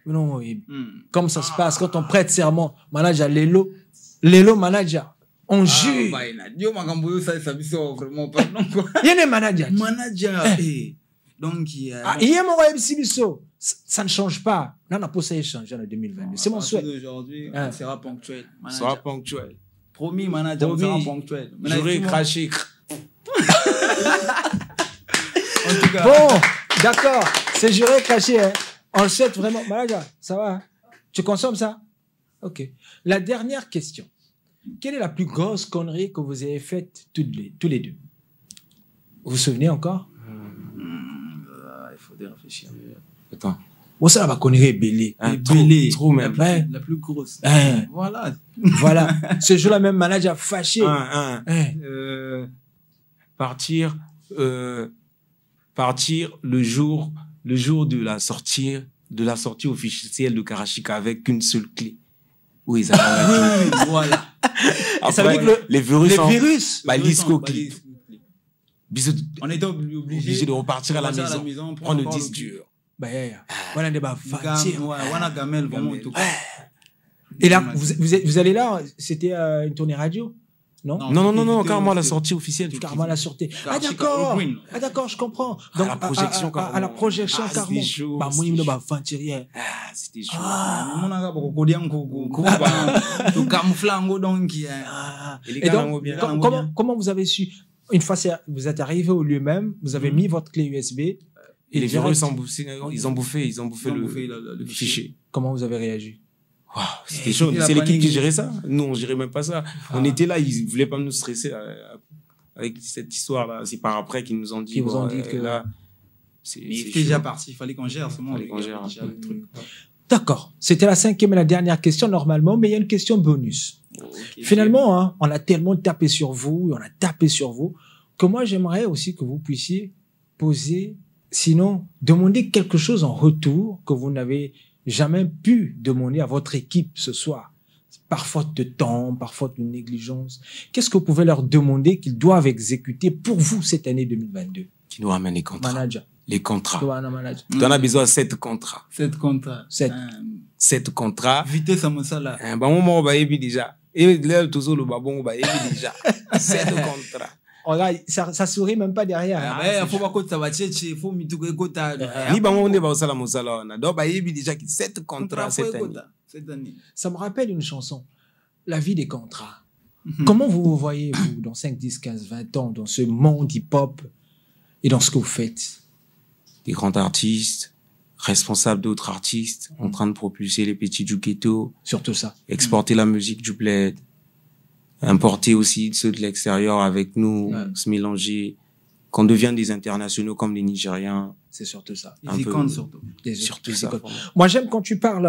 Non, comme ça se passe quand on prête serment, manager, Lélo, manager. On jure. Dieu m'a gamboyé ça vraiment pardon quoi. Il y a des managers. Donc il y a mon web ça ne change pas. Là on a pas ça échanger en 2022. C'est mon souhait. Aujourd'hui, on sera ponctuel. Sera ponctuel. Promis manager, on sera ponctuel. J'aurais craché. En tout cas. Bon, d'accord. C'est juré craché hein. On le souhaite vraiment manager, ça va hein? Tu consommes ça? OK. La dernière question. Quelle est la plus grosse connerie que vous avez faite tous les deux? Vous vous souvenez encore? Il faut réfléchir. Attends. Bon, ça va connerie belé. Trop même. La plus grosse. Voilà. Voilà. Ce jour-là, même manager fâché. Partir le jour de la sortie officielle de Karachika avec qu'une seule clé. Oui, ça va. Voilà. Après, ça veut dire que les virus. L'ISCO qui. On était obligé de repartir à la maison, prendre le disque dur. Voilà des bas. Et là, vous allez là, c'était une tournée radio? Non, carrément la sortie officielle. Carrément la sortie. Ah d'accord, je comprends. Donc, à la projection, carrément. Bah, moi, il me va fantir. C'était chaud. Et donc, comment vous avez su, une fois vous êtes arrivé au lieu même, vous avez mis votre clé USB. Et les virus ils ont bouffé le fichier. Comment vous avez réagi? Wow, c'était chaud. C'est l'équipe qui gérait ça. Nous, on gérait même pas ça. On était là, ils voulaient pas nous stresser avec cette histoire-là. C'est par après qu'ils nous ont dit. Ils vous ont dit que là, c'était déjà parti. Il fallait qu'on gère ce moment. Le truc. D'accord. C'était la 5e et la dernière question normalement, mais il y a une question bonus. Finalement, hein, on a tellement tapé sur vous, que moi, j'aimerais aussi que vous puissiez poser, sinon, demander quelque chose en retour que vous n'avez jamais pu demander à votre équipe ce soir, par faute de temps, par faute de négligence. Qu'est-ce que vous pouvez leur demander qu'ils doivent exécuter pour vous cette année 2022? Qui nous ramène les contrats. Manager. Les contrats. Tu en as besoin de 7 contrats. 7 contrats. 7 contrats. Vitesse à mon salaire. Bah, moi, on va déjà. Et là, tout ça, le babon, on va déjà. 7 contrats. Regarde, ça sourit même pas derrière. Il faut pas que ça va chercher, il faut me tout que ni bah on est au salon. Donc bah il y a déjà 7 contrats cette année. Ça me rappelle une chanson, La vie des contrats. Comment vous voyez vous dans 5, 10, 15, 20 ans dans ce monde hip-hop et dans ce que vous faites? Des grands artistes, responsables d'autres artistes, en train de propulser les petits du ghetto, surtout ça. Exporter la musique du bled. Importer aussi ceux de l'extérieur avec nous, se mélanger, qu'on devienne des internationaux comme les Nigériens. C'est surtout ça. Surtout ça. Moi, j'aime quand tu parles,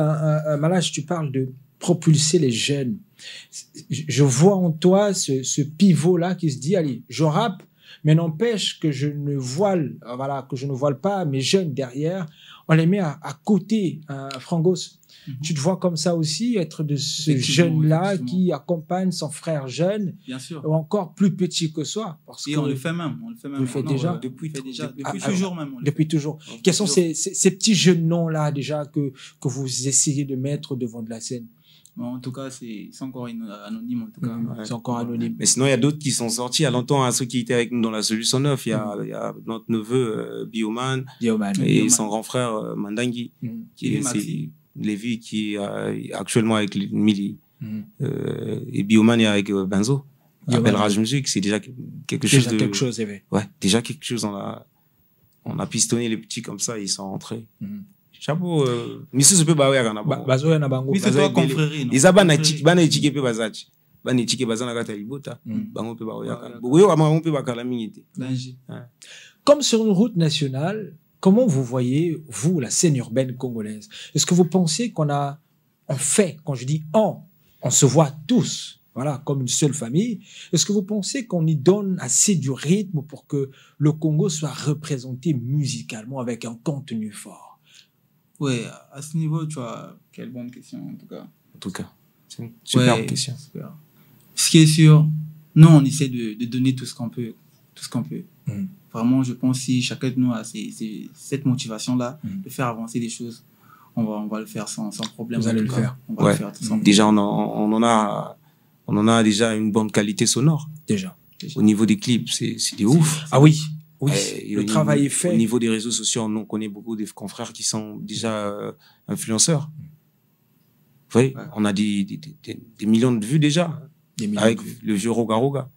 Malage, tu parles de propulser les jeunes. Je vois en toi ce pivot-là qui se dit, allez, je rappe, mais n'empêche que je ne voile pas mes jeunes derrière. On les met à côté, Frangos. Tu te vois comme ça aussi, être de ce jeune-là qui accompagne son frère jeune, bien sûr, ou encore plus petit que soi. Et on le fait même. Vous le faites déjà? Depuis toujours même. Depuis toujours. Quels sont ces petits jeunes noms-là déjà que vous essayez de mettre devant de la scène? En tout cas, c'est encore anonyme. En tout cas. C'est encore anonyme. Mais sinon, il y a d'autres qui sont sortis. À longtemps, à ceux qui étaient avec nous dans la Solution 9, il y a notre neveu, Bioman, et son grand frère, Mandangui, qui est Lévi, qui est actuellement avec Mili. Et Biomania avec Benzo. Appel Rage Music, c'est déjà quelque chose de... quelque chose, ouais, déjà quelque chose, on a pistonné les petits comme ça, ils sont rentrés. Chapeau, Monsieur Super Bawe Agana. Bazo ya na bango. Oui, c'est toi confrérie, non? Ils abana étiqué pe bazachi. Bana étiqué bazana gata libota. Bango pe Bawe Agana. Boyo ama pe bakala mingité. Comme sur une route nationale, comment vous voyez, vous, la scène urbaine congolaise? Est-ce que vous pensez on fait, quand je dis on se voit tous, voilà, comme une seule famille. Est-ce que vous pensez qu'on y donne assez du rythme pour que le Congo soit représenté musicalement avec un contenu fort? Ouais, à ce niveau, tu vois, quelle bonne question, en tout cas. En tout cas, c'est une superbe question. Super. Ce qui est sûr, nous, on essaie de donner tout ce qu'on peut. Tout ce qu'on peut. Vraiment, je pense que si chacun de nous a cette motivation-là de faire avancer des choses, on va le faire sans problème. Vous allez le faire. On va le faire tout simplement. Déjà, on en a déjà une bonne qualité sonore. Déjà. Au niveau des clips, c'est ouf. Ah oui. Oui, le travail est fait. Au niveau des réseaux sociaux, on connaît beaucoup de confrères qui sont déjà influenceurs. Vous voyez, on a des millions de vues déjà. Avec le vieux Roga Roga.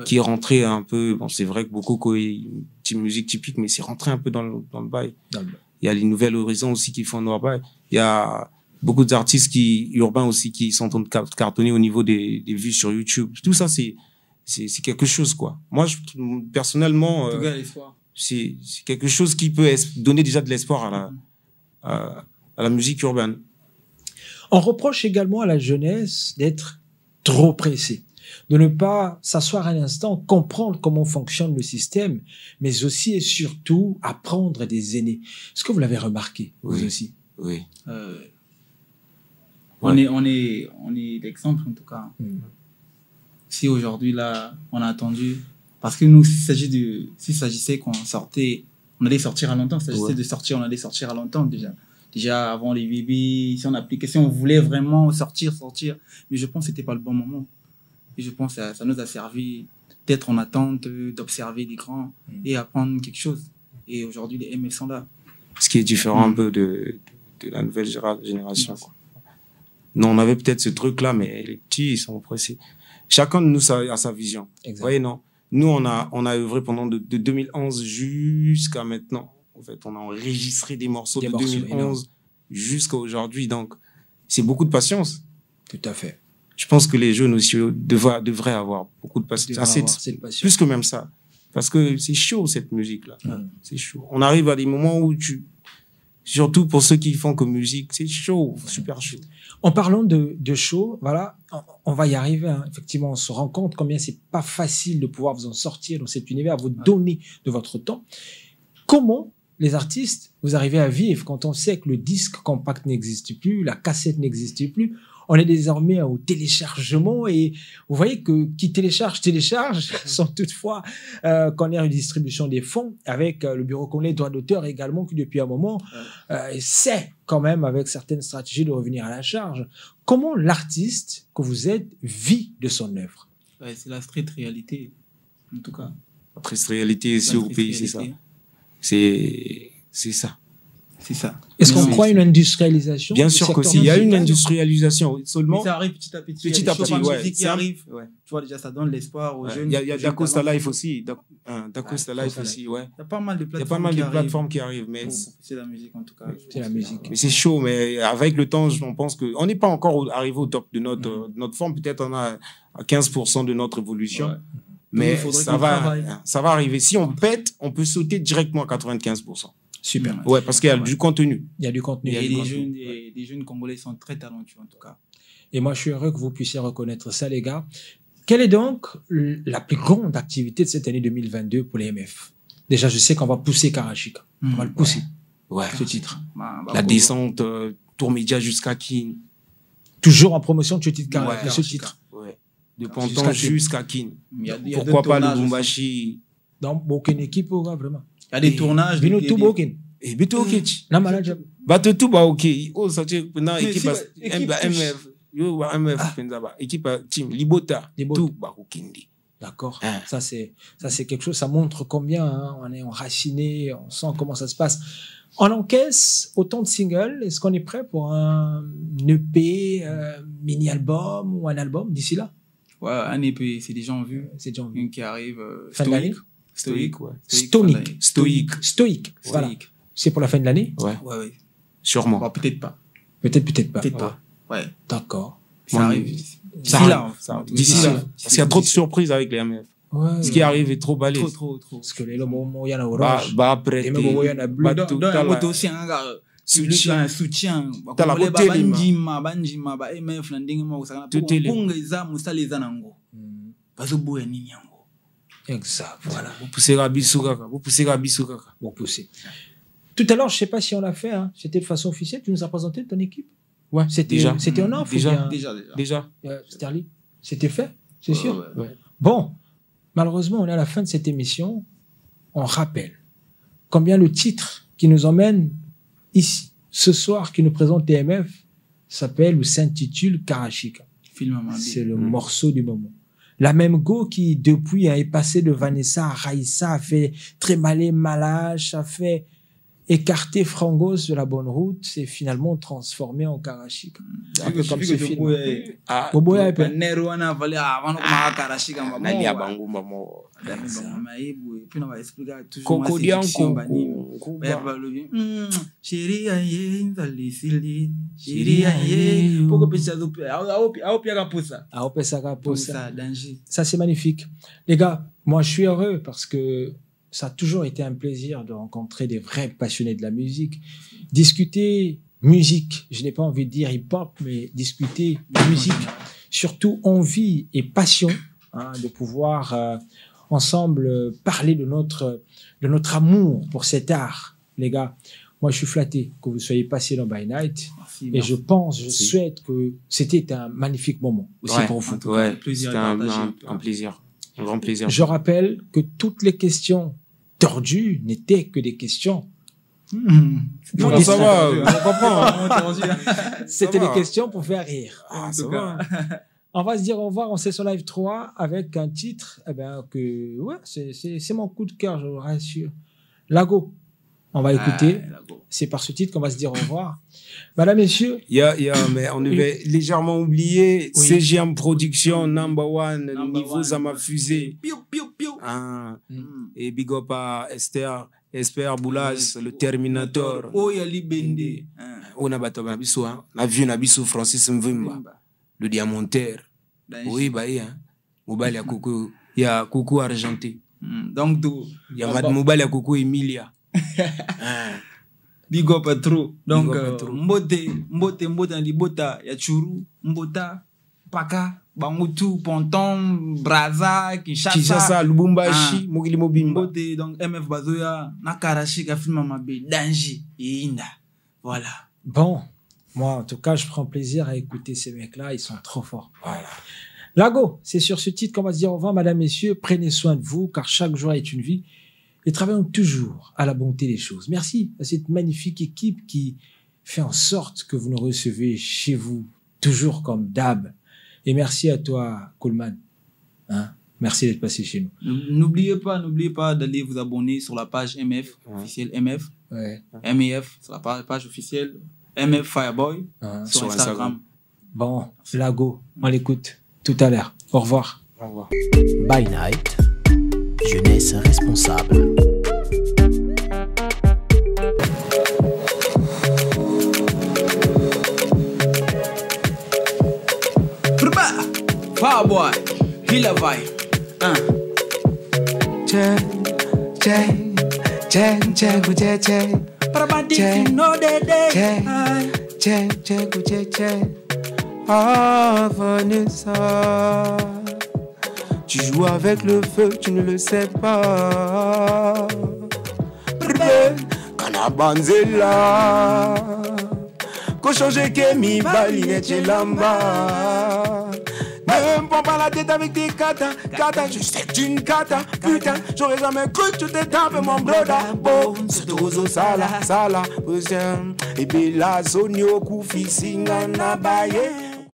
Qui est rentré un peu, bon, c'est vrai que beaucoup une musique typique, mais c'est rentré un peu dans le bail. Il y a les Nouvelles Horizons aussi qui font leur bail. Il y a beaucoup d'artistes urbains aussi qui sont en train de cartonner au niveau des vues sur YouTube. Tout ça, c'est quelque chose, quoi. Moi, personnellement, en tout cas, l'espoir. C'est quelque chose qui peut donner déjà de l'espoir à la musique urbaine. On reproche également à la jeunesse d'être trop pressée, de ne pas s'asseoir un instant, comprendre comment fonctionne le système, mais aussi et surtout apprendre des aînés. Est-ce que vous l'avez remarqué, vous aussi? Oui. On est l'exemple, en tout cas. Si aujourd'hui, là, on a attendu, parce que nous, s'il s'agissait qu'on sortait, on allait sortir à longtemps, s'il s'agissait de sortir, on allait sortir à longtemps déjà. Déjà, avant les bébés, si on appliquait, si on voulait vraiment sortir, mais je pense que c'était pas le bon moment. Et je pense que ça nous a servi d'être en attente, d'observer les grands et apprendre quelque chose. Et aujourd'hui, les MF sont là. Ce qui est différent un peu de la nouvelle génération, quoi. Nous, on avait peut-être ce truc-là, mais les petits, ils sont pressés. Chacun de nous a sa vision. Vous voyez, non? Nous, on a œuvré pendant de 2011 jusqu'à maintenant. En fait, on a enregistré des morceaux de 2011 jusqu'à aujourd'hui. Donc, c'est beaucoup de patience. Tout à fait. Je pense que les jeunes aussi devraient avoir beaucoup de patience. Plus que même ça. Parce que c'est chaud, cette musique-là. C'est chaud. On arrive à des moments où surtout pour ceux qui font que musique, c'est chaud, super chaud. En parlant de chaud, voilà, on va y arriver, hein. Effectivement, on se rend compte combien c'est pas facile de pouvoir vous en sortir dans cet univers, vous donner de votre temps. Comment les artistes, vous arrivez à vivre quand on sait que le disque compact n'existe plus, la cassette n'existe plus? On est désormais au téléchargement et vous voyez que qui télécharge sans toutefois qu'on ait une distribution des fonds avec le bureau congolais droit d'auteur également qui depuis un moment sait quand même avec certaines stratégies de revenir à la charge. Comment l'artiste que vous êtes vit de son œuvre? C'est la street réalité, en tout cas. La street réalité ici au pays, c'est ça. C'est ça. C'est ça. Est-ce qu'on croit à une industrialisation? Bien sûr qu'aussi, il y a une industrialisation seulement. Mais ça arrive petit à petit. Petit à petit, ouais. Qui arrive. Ouais. Tu vois, déjà, ça donne l'espoir aux jeunes. Il y a Dacosta Life aussi. Dacosta Life aussi, ouais. Il y a pas mal de plateformes qui arrivent, mais. C'est la musique, en tout cas. C'est la musique. Mais c'est chaud, mais avec le temps, on pense que, on n'est pas encore arrivé au top de notre forme. Peut-être on a à 15% de notre évolution. Ouais. Mais ça va arriver. Si on pète, on peut sauter directement à 95%. Super. Ouais, parce qu'il y a du contenu. Il y a du contenu. Et les jeunes Congolais sont très talentueux, en tout cas. Et moi, je suis heureux que vous puissiez reconnaître ça, les gars. Quelle est donc la plus grande activité de cette année 2022 pour les MF? Déjà, je sais qu'on va pousser Karachika. On va le pousser. Ouais. Ce titre. La descente, Tour Média jusqu'à Kin. Toujours en promotion de ce titre. Ouais. De Pantin jusqu'à Kin. Pourquoi pas le Lubumbashi? Dans aucune équipe, vraiment. Il y a des tournages. Bino tout bokin. Et bito ok. Na malade. Bato tout ba ok. Oh ça tu na équipe MF. Yo MF penza ba équipe team Libota tout ba okindi. D'accord. Ça c'est quelque chose, ça montre combien on est enraciné, on sent comment ça se passe. On encaisse autant de singles. Est-ce qu'on est prêt pour un EP, mini-album ou un album d'ici là? Ouais, un EP, c'est déjà en vue. C'est déjà en vue. Une qui arrive. Fin de l'année? Stoïque, ouais. Stoïque. Voilà. C'est pour la fin de l'année? Ouais. Sûrement. Bon, peut-être pas. Peut-être pas. Ouais. D'accord. Ça arrive. D'ici là. D'ici là. Parce qu'il y a trop de surprises avec les MF. Ouais. Ce qui arrive est trop balèze. Trop. Parce que les lobos, il y en a orange. Après, il y en a bleu. Dans la moto aussi, un soutien. T'as la beauté, Banjima, MF, Landing, tout est là. Exact. Voilà. Vous poussez Rabissou Kaka. Bon, pousser. Tout à l'heure, je sais pas si on l'a fait, c'était de façon officielle. Tu nous as présenté ton équipe? Ouais. C'était en off? Déjà. Sterling, c'était fait? C'est sûr? Ouais. Bon. Malheureusement, on est à la fin de cette émission. On rappelle combien le titre qui nous emmène ici, ce soir, qui nous présente TMF, s'appelle ou s'intitule Karashika. C'est le morceau du moment. La même go qui, depuis, est passé de Vanessa à Raïssa, a fait trémaler Malage, a fait écarter Frangos de la bonne route, s'est finalement transformé en Karashika. Un peu comme ce film. Boboya est ça, c'est magnifique. Les gars, moi, je suis heureux parce que ça a toujours été un plaisir de rencontrer des vrais passionnés de la musique. Discuter musique, je n'ai pas envie de dire hip-hop, mais discuter musique, surtout envie et passion, de pouvoir ensemble parler de notre amour pour cet art. Les gars, moi je suis flatté que vous soyez passés dans By Night. Et je souhaite que c'était un magnifique moment aussi pour vous. Ouais, c'était un plaisir. Un grand plaisir. Je rappelle que toutes les questions tordues n'étaient que des questions. Non, ça va, on comprend. C'était des questions pour faire rire. Ça va. On va se dire au revoir, on s'est sur Live 3 avec un titre, c'est mon coup de cœur, je vous rassure. Lago. On va écouter. C'est par ce titre qu'on va se dire au revoir. Madame, messieurs. Mais on avait légèrement oublié. Oui. CGM Production, number one, niveau ça m'a fusé. Et big up à Esther, Esper Boulas, le Terminator. Yali Bende. On a battu la vu Nabiso Francis Mvimba, le diamantaire. Oui, Mobile à Coucou, il y a Coucou Argenté. Donc, il y a Mobile à Coucou Emilia. Big up trop. Donc, Mbote, Libota, Yachuru, Mbota, Paka, Bangutu, Ponton, Braza, Kinshasa, Lubumbashi, Mogili Mobimba. Mbote, donc MF Bazoya, Nakarashika, Filmamabe, Danji, et Inda. Voilà. Bon, moi, en tout cas, je prends plaisir à écouter ces mecs-là, ils sont trop forts. Voilà. Lago, c'est sur ce titre qu'on va se dire au revoir, madame, messieurs. Prenez soin de vous, car chaque jour est une vie. Et travaillons toujours à la bonté des choses. Merci à cette magnifique équipe qui fait en sorte que vous nous recevez chez vous, toujours comme d'hab. Et merci à toi, Coleman. Merci d'être passé chez nous. N'oubliez pas d'aller vous abonner sur la page MF, officielle MF. Ouais. MEF, sur la page officielle MF Fireboy, sur Instagram. Bon, Lago, on l'écoute tout à l'heure. Au revoir. Au revoir. By Night. Jeunesse responsable. Fireboy, Killer Vibe. Ah, Vanessa, tu joues avec le feu, tu ne le sais pas. Kanabanzela, ko changer que mi baline lamba. Ne me prends pas la tête avec tes kata, je sais que tu une kata, putain, j'aurais jamais cru que tu t'es tapé mon broda. Bon, ce dozo sala, putain, et puis la sonio koufi singana baye.